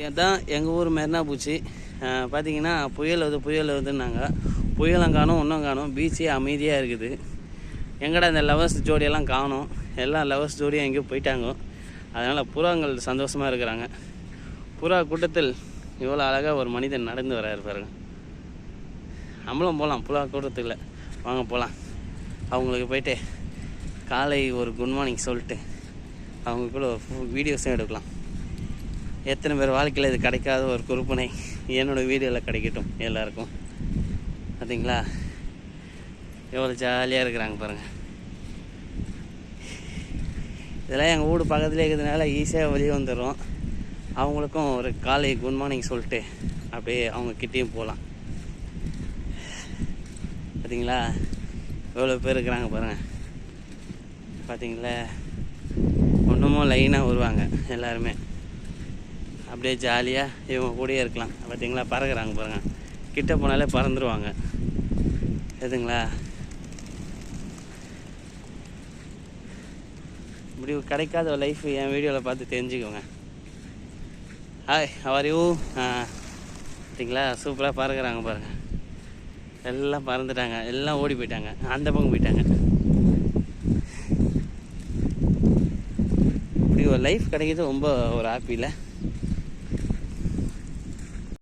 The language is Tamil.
இதுதான் எங்கள் ஊர் மெரினா பூச்சி. பார்த்தீங்கன்னா புயல் வருதுன்னாங்க. புயலும் காணும், ஒன்றும் காணும். பீச்சே அமைதியாக இருக்குது. எங்கடா இந்த லவர்ஸ் ஜோடியெல்லாம் காணும். எல்லா லவர்ஸ் ஜோடியும் எங்கேயோ போயிட்டாங்க. அதனால் புறாங்கள் சந்தோஷமாக இருக்கிறாங்க. புறா கூட்டத்தில் இவ்வளோ அழகாக ஒரு மனிதன் நடந்து வராரு பாருங்க. நம்மளும் போகலாம் புறா கூட்டத்தில். வாங்க போகலாம். அவங்களுக்கு போயிட்டு காலை ஒரு குட் மார்னிங் சொல்லிட்டு அவங்களுக்குள்ள வீடியோஸும் எடுக்கலாம். எத்தனை பேர் வாழ்க்கையில் இது கிடைக்காத ஒரு குறிப்பினை என்னோடய வீடியோவில் கிடைக்கட்டும் எல்லாருக்கும். பார்த்தீங்களா எவ்வளோ ஜாலியாக இருக்கிறாங்க பாருங்கள். இதெல்லாம் எங்கள் வீடு பக்கத்துலேயே இருக்கிறதுனால ஈஸியாக வெளியே வந்துடுறோம். அவங்களுக்கும் ஒரு காலை குட் மார்னிங் சொல்லிட்டு அப்படியே அவங்க கிட்டேயும் போகலாம். பார்த்தீங்களா எவ்வளோ பேர் இருக்கிறாங்க பாருங்கள். பார்த்தீங்களா ஒன்றுமும் லைனாக வருவாங்க எல்லாருமே. அப்படியே ஜாலியாக இவங்க கூடயே இருக்கலாம். பார்த்தீங்களா பறகுறாங்க பாருங்கள். கிட்ட போனாலே பறந்துருவாங்க. எதுங்களா இப்படி கிடைக்காத ஒரு லைஃப் என் வீடியோவில் பார்த்து தெரிஞ்சுக்கோங்க. Hi how are you. பார்த்தீங்களா சூப்பராக பறகுறாங்க பாருங்கள். எல்லாம் பறந்துட்டாங்க, எல்லாம் ஓடி போயிட்டாங்க, அந்த பக்கம் போயிட்டாங்க. இப்படி ஒரு லைஃப் கிடைக்கிறது ரொம்ப ஒரு ஹாப்பி இல்லை.